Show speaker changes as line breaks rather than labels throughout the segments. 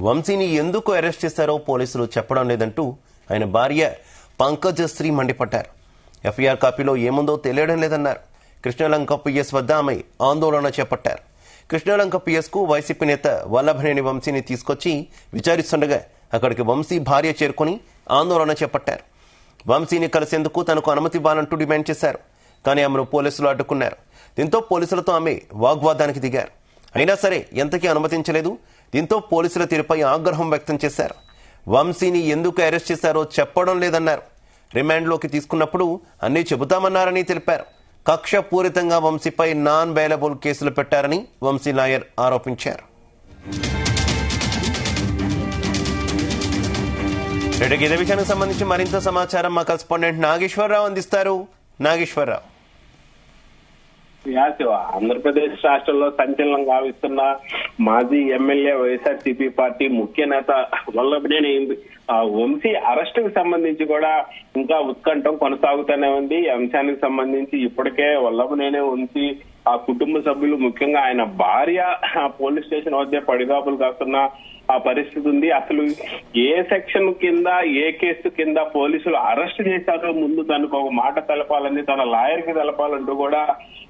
వంశీని ఎందుకు అరెస్ట్ చేశారో పోలీసులు చెప్పడం లేదంటూ ఆయన భార్య పంకజశ్రీ మండిపడ్డారు. ఎఫ్ఐఆర్ కాపీలో ఏముందో తెలియడం లేదన్నారు. కృష్ణలంక పిఎస్ వద్ద ఆమె ఆందోళన చేపట్టారు. కృష్ణలంక పిఎస్ కు వైసీపీ నేత వల్లభనేని వంశీని తీసుకొచ్చి విచారిస్తుండగా అక్కడికి వంశీ భార్య చేరుకుని ఆందోళన చేపట్టారు. వంశీని కలిసేందుకు తనకు అనుమతి ఇవ్వాలంటూ డిమాండ్ చేశారు. కానీ ఆమెను పోలీసులు అడ్డుకున్నారు. దీంతో పోలీసులతో ఆమె వాగ్వాదానికి దిగారు. అయినా సరే ఎంతకీ అనుమతించలేదు. దీంతో పోలీసుల తీరుపై ఆగ్రహం వ్యక్తం చేశారు. వంశీని ఎందుకు అరెస్ట్ చేశారో చెప్పడం లేదన్నారు. రిమాండ్లోకి తీసుకున్నప్పుడు అన్నీ చెబుతామన్నారని తెలిపారు. కక్షపూరితంగా వంశీపై నాన్ బెయిలబుల్ కేసులు పెట్టారని వంశీ లాయర్ ఆరోపించారు. ఇదే విషయానికి సంబంధించి మరింత సమాచారం మా కరెస్పాండెంట్ నాగేశ్వరరావు అందిస్తారు. నాగేశ్వరరావు,
ఆంధ్రప్రదేశ్ రాష్ట్రంలో సంచలనం గావిస్తున్న మాజీ ఎమ్మెల్యే వైఎస్ఆర్సీపీ పార్టీ ముఖ్య నేత వల్లభనేని వంశీ అరెస్టుకు సంబంధించి కూడా ఇంకా ఉత్కంఠం కొనసాగుతూనే ఉంది. ఈ అంశానికి సంబంధించి ఇప్పటికే వల్లభనేని వంశీ ఆ కుటుంబ సభ్యులు, ముఖ్యంగా ఆయన భార్య పోలీస్ స్టేషన్ వద్ద పడిగాపులు కాస్తున్న ఆ పరిస్థితి ఉంది. అసలు ఏ సెక్షన్ కింద, ఏ కేసు కింద పోలీసులు అరెస్ట్ చేశారో ముందు తనకు ఒక మాట తెలపాలని, తన లాయర్ కి తెలపాలంటూ కూడా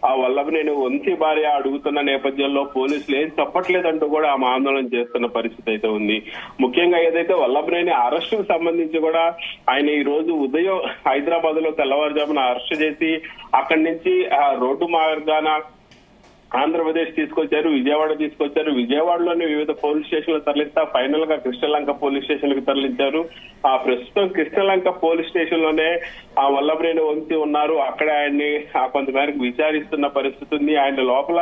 ఆ వల్లభనేని వంశీ భార్య అడుగుతున్న నేపథ్యంలో పోలీసులు ఏం చెప్పట్లేదంటూ కూడా ఆమె ఆందోళన చేస్తున్న పరిస్థితి అయితే ఉంది. ముఖ్యంగా ఏదైతే వల్లభనేని అరెస్టుకు సంబంధించి కూడా ఆయన ఈ రోజు ఉదయం హైదరాబాద్ లో తెల్లవారుజామున అరెస్ట్ చేసి అక్కడి నుంచి రోడ్డు మార్గాన ఆంధ్రప్రదేశ్ తీసుకొచ్చారు, విజయవాడ తీసుకొచ్చారు. విజయవాడలోని వివిధ పోలీస్ స్టేషన్లు తరలిస్తా ఫైనల్ గా కృష్ణలంక పోలీస్ స్టేషన్ కి తరలించారు. ఆ ప్రస్తుతం కృష్ణలంక పోలీస్ స్టేషన్ లోనే ఆ వల్లభనేని వంశీ ఉన్నారు. అక్కడ ఆయన్ని కొంతమేరకు విచారిస్తున్న పరిస్థితి ఉంది. ఆయన లోపల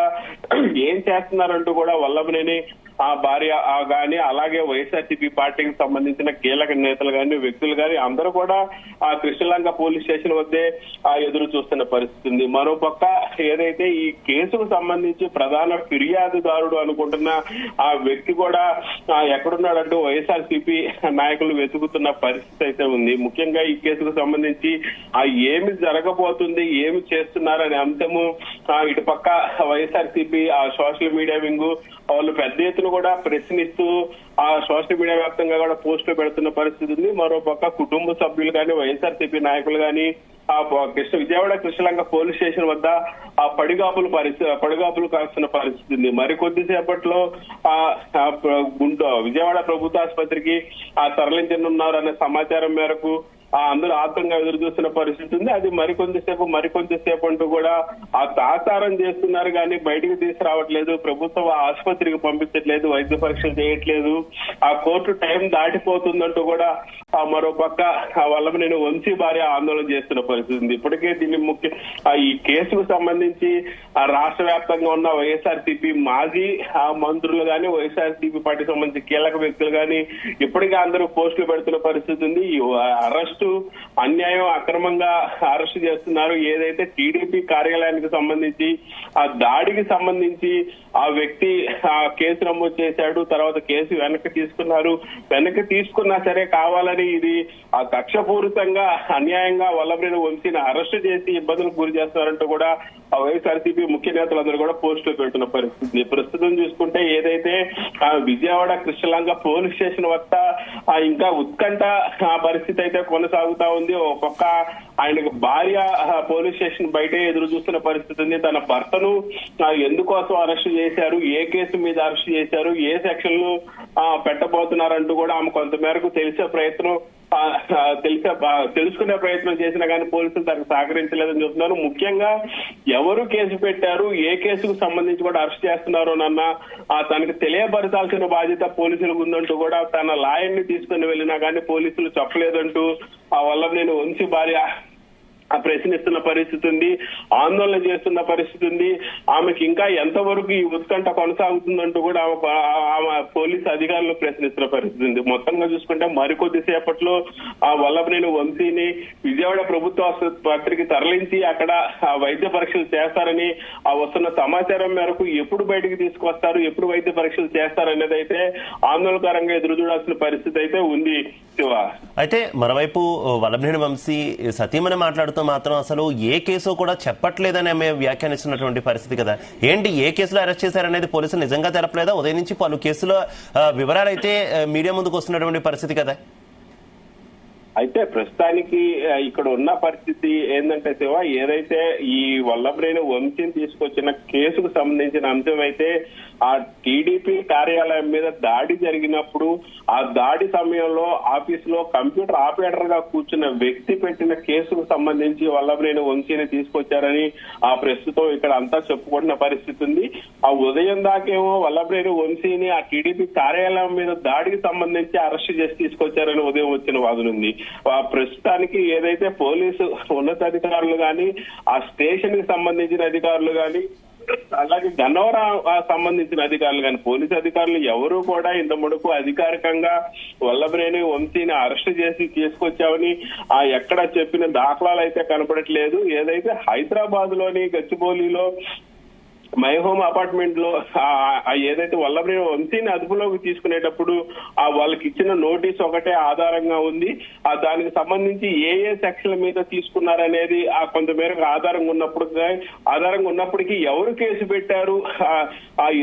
ఏం చేస్తున్నారంటూ కూడా వల్లభనేని ఆ భార్య గాని, అలాగే వైఎస్ఆర్సీపీ పార్టీకి సంబంధించిన కీలక నేతలు గాని, వ్యక్తులు గాని అందరూ కూడా ఆ కృష్ణలంక పోలీస్ స్టేషన్ వద్దే ఎదురు చూస్తున్న పరిస్థితి ఉంది. మరోపక్క ఏదైతే ఈ కేసుకు సంబంధించి ప్రధాన ఫిర్యాదుదారుడు అనుకుంటున్న ఆ వ్యక్తి కూడా ఎక్కడున్నాడంటూ వైఎస్ఆర్సీపీ నాయకులు వెతుకుతున్న పరిస్థితి అయితే ఉంది. ముఖ్యంగా ఈ కేసుకు సంబంధించి ఏమి జరగబోతుంది, ఏమి చేస్తున్నారనే అంశము ఇటుపక్క వైఎస్ఆర్సీపీ ఆ సోషల్ మీడియా వింగ్ వాళ్ళు పెద్ద ఎత్తున కూడా ప్రశ్నిస్తూ ఆ సోషల్ మీడియా వ్యాప్తంగా కూడా పోస్టులు పెడుతున్న పరిస్థితి ఉంది. మరోపక్క కుటుంబ సభ్యులు కానీ, వైఎస్ఆర్సీపీ నాయకులు కానీ ఆ విజయవాడ కృష్ణలంక పోలీస్ స్టేషన్ వద్ద ఆ పడిగాపులు కాస్తున్న పరిస్థితి ఉంది. మరికొద్దిసేపట్లో విజయవాడ ప్రభుత్వ ఆసుపత్రికి తరలించనున్నారు అనే సమాచారం మేరకు అందరూ ఆత్రంగా ఎదురు చూస్తున్న పరిస్థితి ఉంది. అది మరికొంచెంసేపు అంటూ కూడా ఆ తాసారం చేస్తున్నారు కానీ బయటికి తీసుకురావట్లేదు. ప్రభుత్వం ఆసుపత్రికి పంపించట్లేదు, వైద్య పరీక్షలు చేయట్లేదు. ఆ కోర్టు టైం దాటిపోతుందంటూ కూడా మరోపక్క వల్లభనేని వంశీ భార్య ఆందోళన చేస్తున్న పరిస్థితి ఉంది. ఇప్పటికే దీన్ని ఈ కేసుకు సంబంధించి రాష్ట్ర వ్యాప్తంగా ఉన్న వైఎస్ఆర్సీపీ మాజీ మంత్రులు గాని, వైఎస్ఆర్సీపీ పార్టీకి సంబంధించి కీలక వ్యక్తులు గాని ఇప్పటికే అందరూ పోస్టులు పెడుతున్న పరిస్థితి ఉంది. అరెస్టు అన్యాయం, అక్రమంగా అరెస్ట్ చేస్తున్నారు. ఏదైతే టీడీపీ కార్యాలయానికి సంబంధించి ఆ దాడికి సంబంధించి ఆ వ్యక్తి కేసు నమోదు చేశాడు, తర్వాత కేసు వెనక్కి తీసుకున్నారు. వెనక్కి తీసుకున్నా సరే కావాలని ఇది ఆ కక్షపూరితంగా అన్యాయంగా వల్లభనేని వంశీని అరెస్ట్ చేసి ఇబ్బందులకు గురి చేస్తున్నారంటూ కూడా వైఎస్ఆర్సీపీ ముఖ్య నేతలందరూ కూడా పోస్టులు పెడుతున్న పరిస్థితి. ప్రస్తుతం చూసుకుంటే ఏదైతే విజయవాడ కృష్ణలంక పోలీస్ స్టేషన్ వద్ద ఇంకా ఉత్కంఠ పరిస్థితి అయితే కొనసాగుతా ఉంది. ఒక్కొక్క ఆయనకు భార్య పోలీస్ స్టేషన్ బయటే ఎదురు చూస్తున్న పరిస్థితి ఉంది. తన భర్తను ఎందుకోసం అరెస్ట్ చేశారు, ఏ కేసు మీద అరెస్ట్ చేశారు, ఏ సెక్షన్లు పెట్టబోతున్నారంటూ కూడా ఆమె కొంతమేరకు తెలుసుకునే ప్రయత్నం చేసినా కానీ పోలీసులు తనకు సహకరించలేదని చెప్తున్నారు. ముఖ్యంగా ఎవరు కేసు పెట్టారు, ఏ కేసుకు సంబంధించి కూడా అరెస్ట్ చేస్తున్నారోనన్న తనకు తెలియపరచాల్సిన బాధ్యత పోలీసులకు ఉందంటూ కూడా తన లాయర్ని తీసుకుని వెళ్ళినా కానీ పోలీసులు చెప్పలేదంటూ వల్లభనేని వంశీ భార్య ప్రశ్నిస్తున్న పరిస్థితి ఉంది, ఆందోళన చేస్తున్న పరిస్థితి ఉంది. ఆమెకి ఇంకా ఎంతవరకు ఈ ఉత్కంఠ కొనసాగుతుందంటూ కూడా ఆమె పోలీసు అధికారులు ప్రశ్నిస్తున్న పరిస్థితి ఉంది. మొత్తంగా చూసుకుంటే మరికొద్ది సేపట్లో ఆ వల్లభనేని వంశీని విజయవాడ ప్రభుత్వ ఆసుపత్రికి తరలించి అక్కడ వైద్య పరీక్షలు చేస్తారని వస్తున్న సమాచారం మేరకు ఎప్పుడు బయటకు తీసుకొస్తారు, ఎప్పుడు వైద్య పరీక్షలు చేస్తారనేది అయితే ఆందోళనకరంగా ఎదురు చూడాల్సిన పరిస్థితి అయితే ఉంది. శివ.
అయితే మరోవైపు వల్లభనేని వంశీ సతీమణి మాట్లాడుతూ మాత్రం అసలు ఏ కేసు కూడా చెప్పట్లేదని ఆమె వ్యాఖ్యానిస్తున్నటువంటి పరిస్థితి కదా. ఏంటి, ఏ కేసులో అరెస్ట్ చేశారనేది పోలీసులు నిజంగా తెలపలేదా? ఉదయం నుంచి పలు కేసుల వివరాలు అయితే మీడియా ముందుకు వస్తున్నటువంటి పరిస్థితి కదా.
అయితే ప్రస్తుతానికి ఇక్కడ ఉన్న పరిస్థితి ఏంటంటే శివ, ఏదైతే ఈ వల్లభనేని వంశీని తీసుకొచ్చిన కేసుకు సంబంధించిన అంశం అయితే ఆ టీడీపీ కార్యాలయం మీద దాడి జరిగినప్పుడు ఆ దాడి సమయంలో ఆఫీసులో కంప్యూటర్ ఆపరేటర్ గా కూర్చున్న వ్యక్తి పెట్టిన కేసుకు సంబంధించి వల్లభనేని వంశీని తీసుకొచ్చారని ఆ ప్రస్తుతం ఇక్కడ అంతా చెప్పుకుంటున్న పరిస్థితి ఉంది. ఆ ఉదయం దాకేమో వల్లభనేని వంశీని ఆ టీడీపీ కార్యాలయం మీద దాడికి సంబంధించి అరెస్ట్ చేసి తీసుకొచ్చారని ఉదయం వచ్చిన వాదనుంది. ప్రస్తుతానికి ఏదైతే పోలీసు ఉన్నతాధికారులు గాని, ఆ స్టేషన్ కి సంబంధించిన అధికారులు గాని, అలాగే గన్నవరం సంబంధించిన అధికారులు కానీ, పోలీసు అధికారులు ఎవరు కూడా ఇంత ముడుపు అధికారికంగా వల్లభనేని వంశీని అరెస్ట్ చేసి తీసుకొచ్చామని ఎక్కడ చెప్పిన దాఖలాలు అయితే కనపడట్లేదు. ఏదైతే హైదరాబాద్ లోని గచ్చిబౌలిలో మై హోమ్ అపార్ట్మెంట్ లో ఏదైతే వల్లభనేని వంశీని అదుపులోకి తీసుకునేటప్పుడు వాళ్ళకి ఇచ్చిన నోటీస్ ఒకటే ఆధారంగా ఉంది. దానికి సంబంధించి ఏ ఏ సెక్షన్ల మీద తీసుకున్నారనేది కొంతమేరకు ఆధారంగా ఉన్నప్పటికీ ఎవరు కేసు పెట్టారు,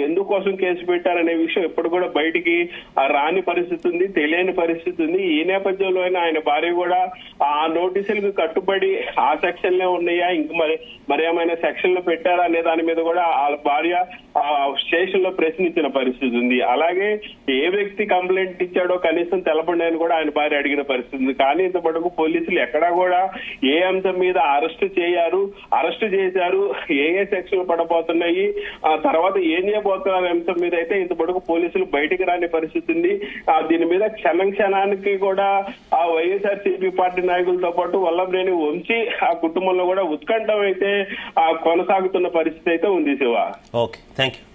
ఎందుకోసం కేసు పెట్టారనే విషయం ఎప్పుడు కూడా బయటికి రాని పరిస్థితి ఉంది, తెలియని పరిస్థితి ఉంది. ఈ నేపథ్యంలో ఆయన భార్య కూడా ఆ నోటీసులకు కట్టుబడి ఆ సెక్షన్లే ఉన్నాయా, ఇంక మరి ఏమైనా సెక్షన్లు పెట్టారా అనే దాని మీద కూడా వాళ్ళ భార్య స్టేషన్ లో ప్రశ్నించిన పరిస్థితి ఉంది. అలాగే ఏ వ్యక్తి కంప్లైంట్ ఇచ్చాడో కనీసం తెలపండి అని కూడా ఆయన భార్య అడిగిన పరిస్థితి ఉంది. కానీ ఇంత మటుకు పోలీసులు ఎక్కడా కూడా ఏ అంశం మీద అరెస్ట్ చేశారు, ఏ ఏ సెక్షన్లు పడబోతున్నాయి, తర్వాత ఏం చేయబోతున్నారు అంశం మీద అయితే ఇంత మటుకు పోలీసులు బయటికి రాని పరిస్థితి ఉంది. దీని మీద క్షణానికి కూడా ఆ వైఎస్ఆర్సీపీ పార్టీ నాయకులతో పాటు వల్లభనేని వంశీ ఆ కుటుంబంలో కూడా ఉత్కంఠం అయితే కొనసాగుతున్న పరిస్థితి అయితే ఉంది శివ.
Okay, thank you.